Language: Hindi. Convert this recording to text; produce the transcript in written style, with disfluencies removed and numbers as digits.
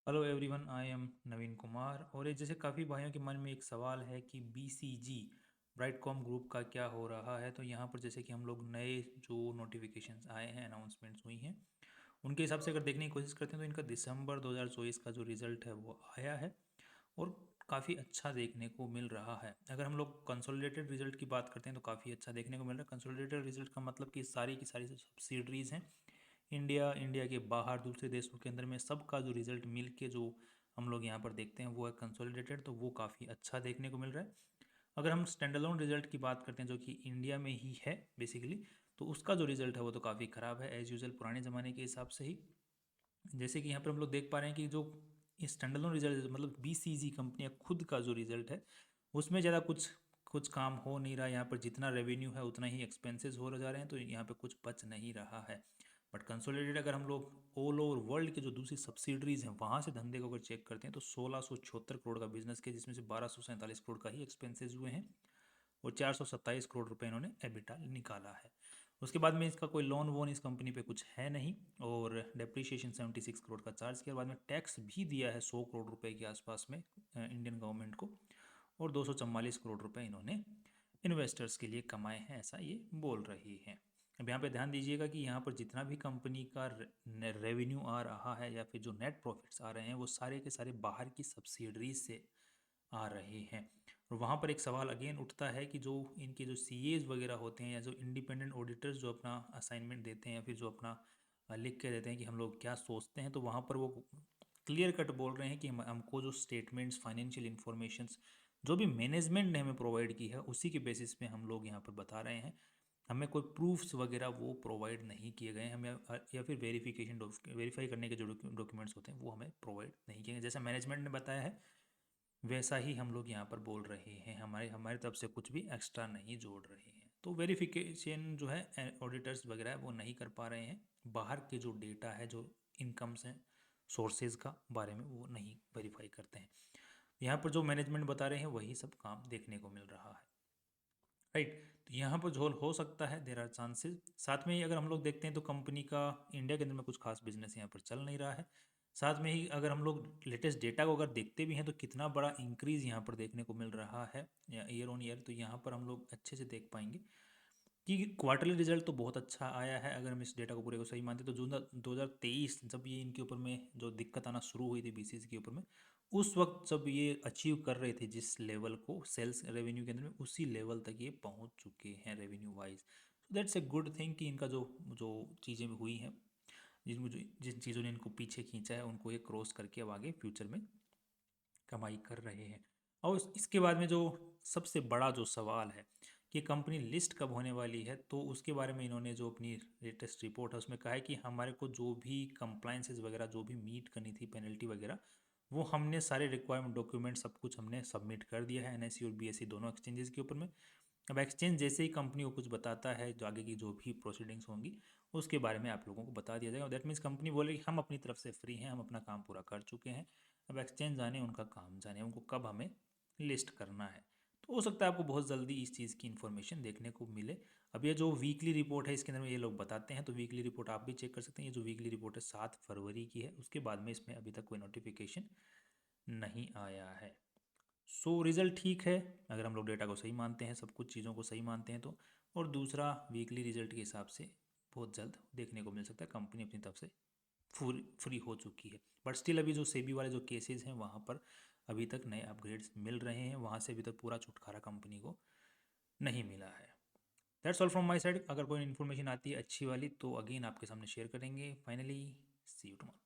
हेलो एवरीवन, आई एम नवीन कुमार। और ये जैसे काफ़ी भाइयों के मन में एक सवाल है कि बीसीजी ब्राइटकॉम ग्रुप का क्या हो रहा है। तो यहाँ पर जैसे कि हम लोग नए जो नोटिफिकेशंस आए हैं, अनाउंसमेंट्स हुई हैं, उनके हिसाब से अगर देखने की कोशिश करते हैं तो इनका दिसंबर 2024 का जो रिज़ल्ट है वो आया है और काफ़ी अच्छा देखने को मिल रहा है। अगर हम लोग कंसोलिडेटेड रिजल्ट की बात करते हैं तो काफ़ी अच्छा देखने को मिल रहा है। कंसोलिडेटेड रिजल्ट का मतलब कि सारी की सारी सब्सिडरीज़ हैं, इंडिया के बाहर दूसरे देशों के अंदर में सबका जो रिज़ल्ट मिल के जो हम लोग यहाँ पर देखते हैं वो है कंसोलिडेटेड। तो वो काफ़ी अच्छा देखने को मिल रहा है। अगर हम स्टैंडअलोन रिजल्ट की बात करते हैं जो कि इंडिया में ही है बेसिकली, तो उसका जो रिज़ल्ट है वो तो काफ़ी ख़राब है एज़ यूजल पुराने ज़माने के हिसाब से ही। जैसे कि यहाँ पर हम लोग देख पा रहे हैं कि जो स्टैंडअलोन रिजल्ट मतलब बीसीजी कंपनियाँ खुद का जो रिज़ल्ट है उसमें ज़्यादा कुछ कुछ काम हो नहीं रहा। यहाँ पर जितना रेवेन्यू है उतना ही एक्सपेंसेस हो जा रहे हैं, तो यहाँ पे कुछ बच नहीं रहा है। बट कंसोलिडेटेड अगर हम लोग ऑल ओवर वर्ल्ड के जो दूसरी सब्सिडरीज हैं वहाँ से धंधे को अगर चेक करते हैं तो 1676 करोड़ का बिजनेस किया, जिसमें से 1247 करोड़ का ही एक्सपेंसेस हुए हैं और 427 करोड़ रुपए इन्होंने एबिटा निकाला है। उसके बाद में इसका कोई लोन वोन इस कंपनी पे कुछ है नहीं और डेप्रीशिएशन 76 करोड़ का चार्ज किया। बाद में टैक्स भी दिया है 100 करोड़ रुपए के आसपास में इंडियन गवर्नमेंट को, और 244 करोड़ रुपए इन्होंने इन्वेस्टर्स के लिए कमाए हैं, ऐसा ये बोल रही हैं। अब यहाँ पे ध्यान दीजिएगा कि यहाँ पर जितना भी कंपनी का रेवेन्यू आ रहा है या फिर जो नेट प्रॉफिट्स आ रहे हैं वो सारे के सारे बाहर की सब्सिडरीज से आ रहे हैं। और वहाँ पर एक सवाल अगेन उठता है कि जो इनके जो सीएज वगैरह होते हैं या जो इंडिपेंडेंट ऑडिटर्स जो अपना असाइनमेंट देते हैं या फिर जो अपना लिख के देते हैं कि हम लोग क्या सोचते हैं, तो वहाँ पर वो क्लियर कट बोल रहे हैं कि हमको जो स्टेटमेंट्स फाइनेंशियल इंफॉर्मेशंस जो भी मैनेजमेंट ने हमें प्रोवाइड की है उसी के बेसिस पे हम लोग यहाँ पर बता रहे हैं। हमें कोई प्रूफ्स वगैरह वो प्रोवाइड नहीं किए गए हैं हमें, या फिर वेरीफाई करने के जो डॉक्यूमेंट्स होते हैं वो हमें प्रोवाइड नहीं किए गए। जैसा मैनेजमेंट ने बताया है वैसा ही हम लोग यहाँ पर बोल रहे हैं, हमारे हमारी तरफ से कुछ भी एक्स्ट्रा नहीं जोड़ रहे हैं। तो वेरिफिकेशन जो है ऑडिटर्स वगैरह है वो नहीं कर पा रहे हैं, बाहर के जो डेटा है जो इनकम्स हैं सोर्सेज का बारे में वो नहीं वेरीफाई करते हैं। यहाँ पर जो मैनेजमेंट बता रहे हैं वही सब काम देखने को मिल रहा है, राइट। तो यहाँ पर झोल हो सकता है, देर आर चांसेस। साथ में ही अगर हम लोग देखते हैं तो कंपनी का इंडिया के अंदर में कुछ खास बिजनेस यहाँ पर चल नहीं रहा है। साथ में ही अगर हम लोग लेटेस्ट डेटा को अगर देखते भी हैं तो कितना बड़ा इंक्रीज यहाँ पर देखने को मिल रहा है ईयर ऑन ईयर, तो यहाँ पर हम लोग अच्छे से देख पाएंगे कि क्वार्टरली रिजल्ट तो बहुत अच्छा आया है। अगर हम इस डेटा को पूरे को सही मानते तो जून 2023 जब ये इनके ऊपर में जो दिक्कत आना शुरू हुई थी बीसीसी के ऊपर में, उस वक्त जब ये अचीव कर रहे थे जिस लेवल को सेल्स रेवेन्यू के अंदर में, उसी लेवल तक ये पहुंच चुके हैं रेवेन्यू वाइज। तो दैट्स ए गुड थिंग कि इनका जो जो चीज़ें हुई हैं, जिन चीज़ों ने इनको पीछे खींचा है उनको ये क्रॉस करके अब आगे फ्यूचर में कमाई कर रहे हैं। और इसके बाद में जो सबसे बड़ा जो सवाल है कि कंपनी लिस्ट कब होने वाली है, तो उसके बारे में इन्होंने जो अपनी लेटेस्ट रिपोर्ट है उसमें कहा है कि हमारे को जो भी कंप्लाइंसेस वगैरह जो भी मीट करनी थी पेनल्टी वगैरह, वो हमने सारे रिक्वायरमेंट डॉक्यूमेंट सब कुछ हमने सबमिट कर दिया है एनएससी और बीएससी दोनों एक्सचेंजेस के ऊपर में। अब एक्सचेंज जैसे ही कंपनी को कुछ बताता है जो आगे की जो भी प्रोसीडिंग्स होंगी उसके बारे में आप लोगों को बता दिया जाएगा। दैट मीन्स कंपनी बोले कि हम अपनी तरफ से फ्री हैं, हम अपना काम पूरा कर चुके हैं, अब एक्सचेंज जाने उनका काम जाने, उनको कब हमें लिस्ट करना है। तो हो सकता है आपको बहुत जल्दी इस चीज़ की इन्फॉर्मेशन देखने को मिले। अब ये जो वीकली रिपोर्ट है इसके अंदर में ये लोग बताते हैं, तो वीकली रिपोर्ट आप भी चेक कर सकते हैं। ये जो वीकली रिपोर्ट है 7 फरवरी की है, उसके बाद में इसमें अभी तक कोई नोटिफिकेशन नहीं आया है। सो रिज़ल्ट ठीक है अगर हम लोग डेटा को सही मानते हैं, सब कुछ चीज़ों को सही मानते हैं तो। और दूसरा वीकली रिजल्ट के हिसाब से बहुत जल्द देखने को मिल सकता है, कंपनी अपनी तरफ से फ्री हो चुकी है। बट स्टिल अभी जो सेबी वाले जो केसेस हैं वहाँ पर अभी तक नए अपग्रेड्स मिल रहे हैं, वहाँ से अभी तक पूरा छुटकारा कंपनी को नहीं मिला है। That's all from my side. अगर कोई इन्फॉर्मेशन आती है अच्छी वाली तो अगेन आपके सामने शेयर करेंगे। Finally see you tomorrow.